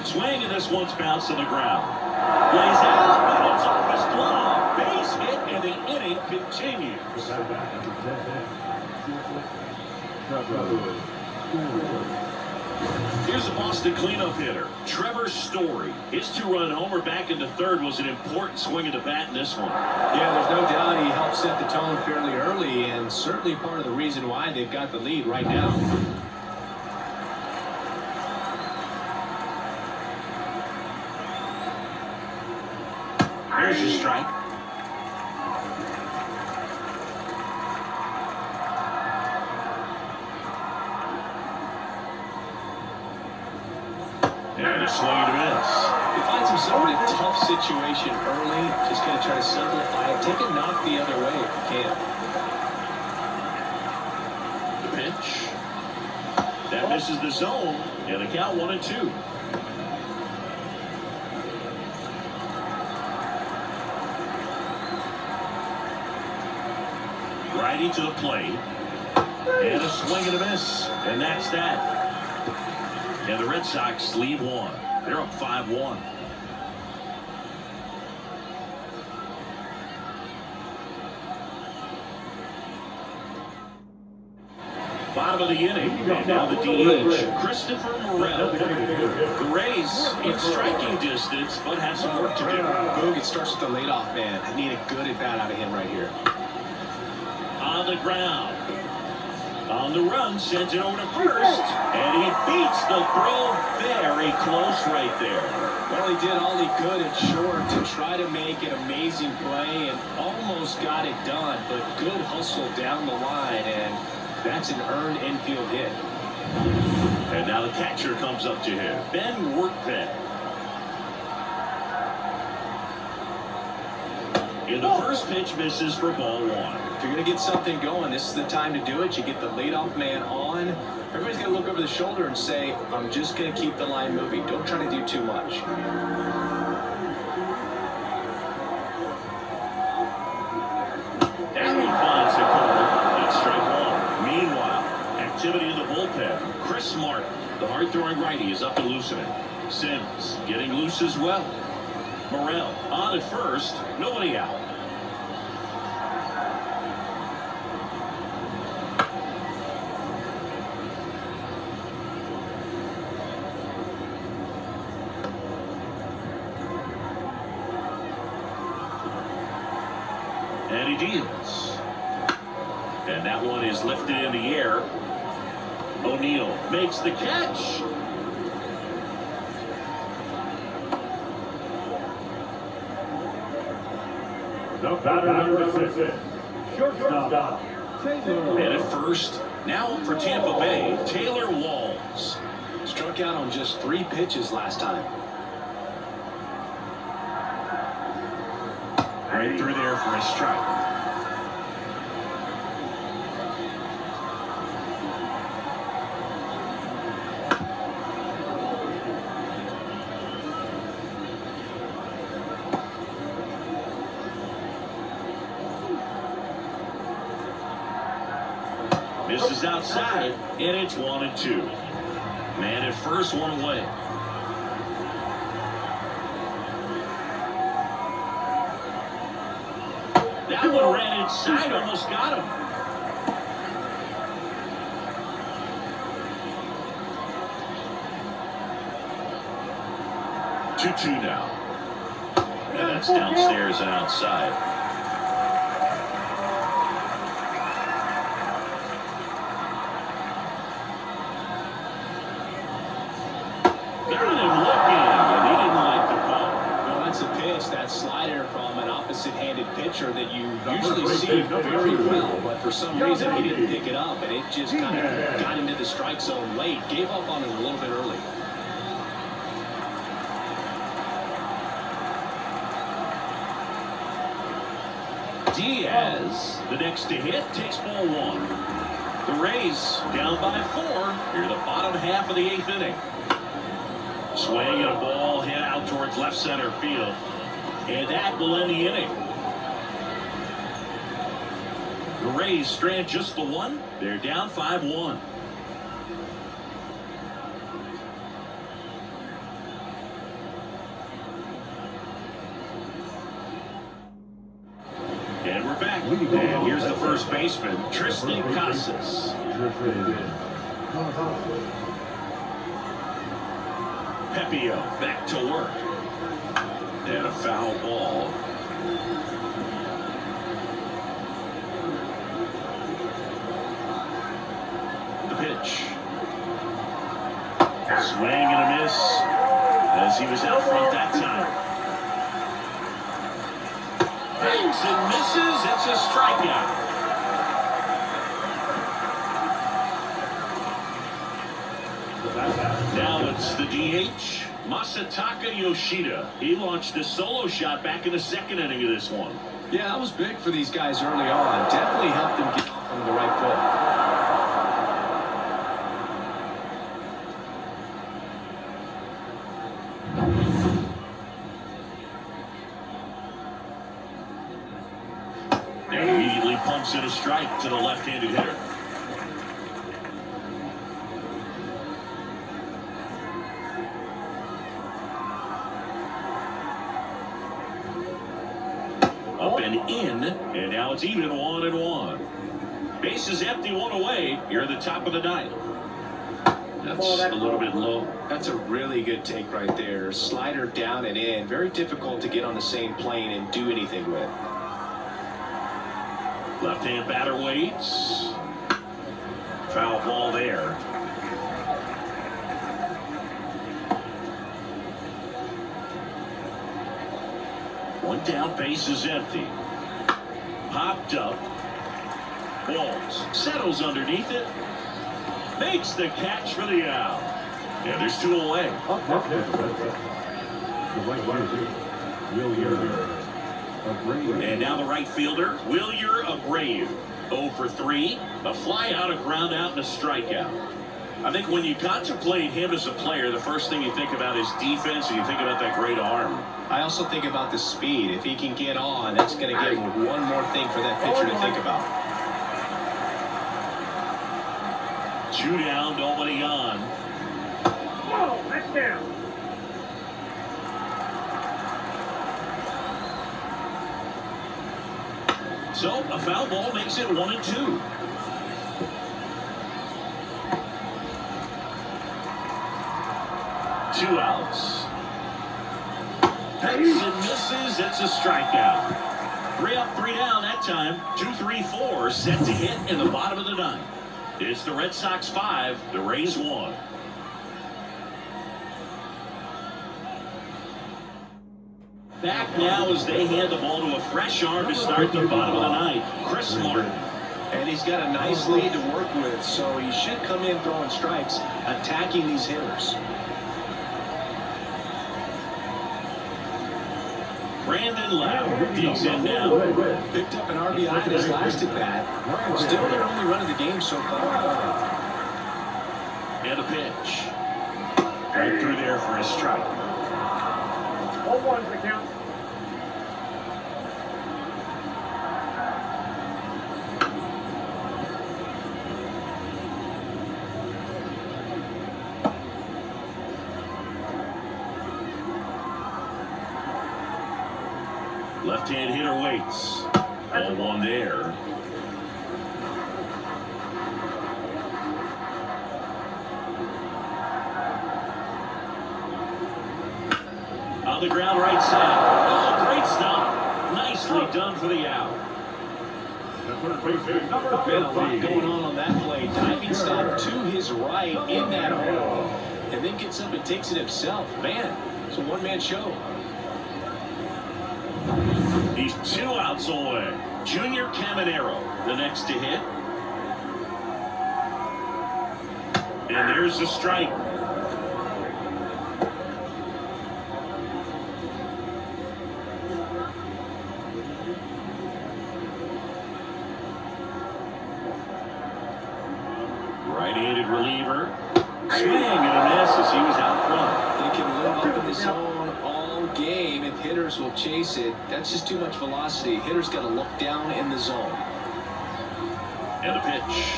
A: Swing, and this one's bounced to the ground. Lays out, and it's off his glove. Base hit, and the inning continues. Here's the Boston cleanup hitter, Trevor Story. His 2-run homer back into third was an important swing of the bat in this one.
D: Yeah, there's no doubt he helped set the tone fairly early, and certainly part of the reason why they've got the lead right now.
A: There's your strike. And a swing and a miss.
D: He finds himself in a tough situation early. Just going to try to simplify it. Take a knock the other way if you can.
A: The pitch. That misses the zone. And a count 1-2. Righty to the plate. And a swing and a miss. And that's that. And the Red Sox lead 1. They're up 5-1. Bottom of the inning. And now the DH, Christopher Morel. The Rays in striking distance, but have some work to do.
D: Boog, it starts with the leadoff man. I need a good at-bat out of him right here.
A: On the ground. On the run, sends it over to first, and he beats the throw very close right there.
D: Well, he did all he could at short to try to make an amazing play and almost got it done, but good hustle down the line, and that's an earned infield hit.
A: And now the catcher comes up to him, Ben Workman. In the first pitch, misses for ball 1.
D: If you're going to get something going, this is the time to do it. You get the leadoff man on. Everybody's going to look over the shoulder and say, I'm just going to keep the line moving. Don't try to do too much.
A: That one finds the corner. That's strike 1. Meanwhile, activity in the bullpen. Chris Martin, the hard-throwing righty, is up to loosen it. Sims getting loose as well. Morel on at first. Nobody out. And he deals. And that one is lifted in the air. O'Neill makes the catch.
C: The batter number 6, shortstop,
A: And at first, now for Tampa Bay, Taylor Walls.
D: Struck out on just 3 pitches last time.
A: Right through there for a strike. Misses outside, and it's 1-2. Man at first, one away. That one ran inside, almost got him. Two now. And that's downstairs and outside.
D: opposite-handed pitcher that you usually see very well, but for some reason he didn't pick it up, and it just kind of got into the strike zone late. Gave up on it a little bit early.
A: Diaz, the next to hit, takes ball one. The Rays down by 4 here the bottom half of the 8th inning. Swing and a ball hit out towards left center field. And that will end the inning. The Rays strand just the one. They're down 5-1. And we're back. And here's the first baseman, Tristan Casas. Pepio back to work. And a foul ball. The pitch. Swing and a miss as he was out front that time. Bangs and misses. It's a strikeout. Now it's the DH, Masataka Yoshida. He launched a solo shot back in the 2nd inning of this one.
D: Yeah, that was big for these guys early on. Definitely helped them get off on the right foot.
A: And immediately pumps in a strike to the left-handed hitter. Up and in, and now it's even 1-1. Base is empty, 1 away. Here at the top of the 9th. That's a little bit low.
D: That's a really good take right there. Slider down and in. Very difficult to get on the same plane and do anything with.
A: Left-hand batter waits. Foul ball there. One down, base is empty. Popped up. Walls. Settles underneath it. Makes the catch for the out. And there's 2 away. And now the right fielder, Wilyer Abreu. 0 for 3. A fly out, a ground out, and a strikeout. I think when you contemplate him as a player, the first thing you think about is defense, and you think about that great arm.
D: I also think about the speed. If he can get on, that's going to give one more thing for that pitcher to think about.
A: 2 down, nobody on.
E: Whoa, that's down.
A: So a foul ball makes it 1-2. Two outs. Pecks and misses. It's a strikeout. 3 up, 3 down that time. 2-3-4 set to hit in the bottom of the 9th. It's the Red Sox 5, the Rays 1. Back now as they hand the ball to a fresh arm to start the bottom of the 9th, Chris Martin.
D: And he's got a nice lead to work with, so he should come in throwing strikes, attacking these hitters.
A: Brandon Lau digs in now.
D: Picked up an RBI in his last at-bat. Still their only run of the game so far.
A: And a pitch. Right through there for a strike.
E: 0-1's the count.
A: Left-hand hitter waits. 0-1 there. On the ground right side. Oh, great stop. Nicely done for the out.
D: Been a lot going on that play. Diving stop to his right in that hole. And then gets up and takes it himself. Man, it's a one-man show.
A: The He's 2 outs away. Junior Caminero, the next to hit. And there's the strike. Right-handed reliever. Swing and a miss as he was out front.
D: They can live up in the zone all game if hitters will chase it. That's just too much velocity. Hitters got to look down in the zone.
A: And a pitch.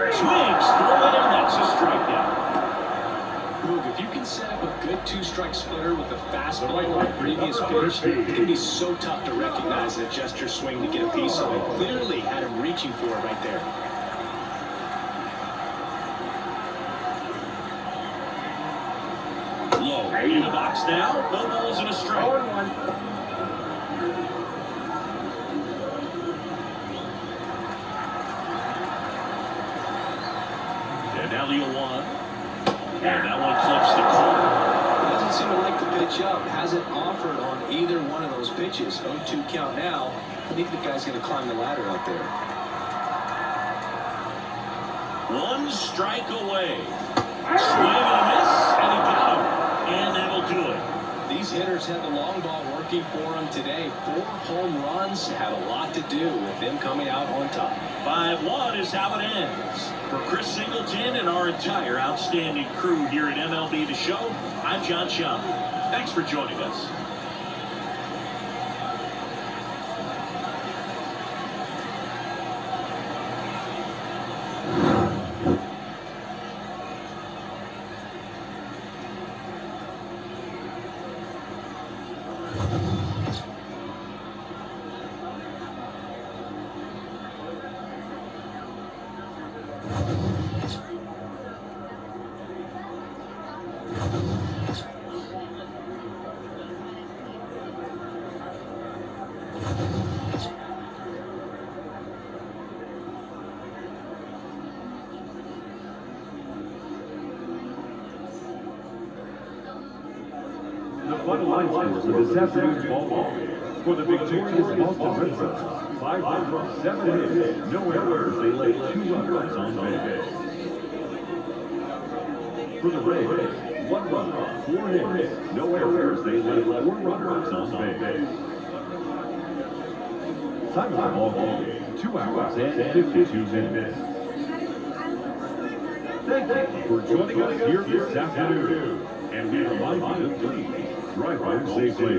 A: Swings through it, and that's a strikeout.
D: Boog, if you can set up a good 2-strike splitter with a fastball on the previous pitch, it can be so tough to recognize and adjust your swing to get a piece of it. Clearly had him reaching for it right there.
A: Low in the box now. No balls and a strike.
E: 0-1.
A: And now the 0-1. And that one clips the corner.
D: He doesn't seem to like the pitch up. Hasn't offered on either one of those pitches. 0-2 count now. I think the guy's going to climb the ladder out there.
A: 1 strike away. Swing and a miss, and he got him. And that'll do it.
D: These hitters had the long ball working for them today. 4 home runs had a lot to do with them coming out on top.
A: 5-1 is how it ends. For Chris Singleton and our entire outstanding crew here at MLB The Show, I'm John Schaub. Thanks for joining us.
C: The final line scores for this afternoon's ball game. For the victorious Boston Red Sox, 5 runs, 7 hits, no errors. They lay 2 runs on base. For the Rays, 1 run, 4 hits, no errors. They lay 4 runners on base. Time of the ball game, 2 hours and 52 minutes. Thank you for joining us here this afternoon. And we remind you to please drive home safely.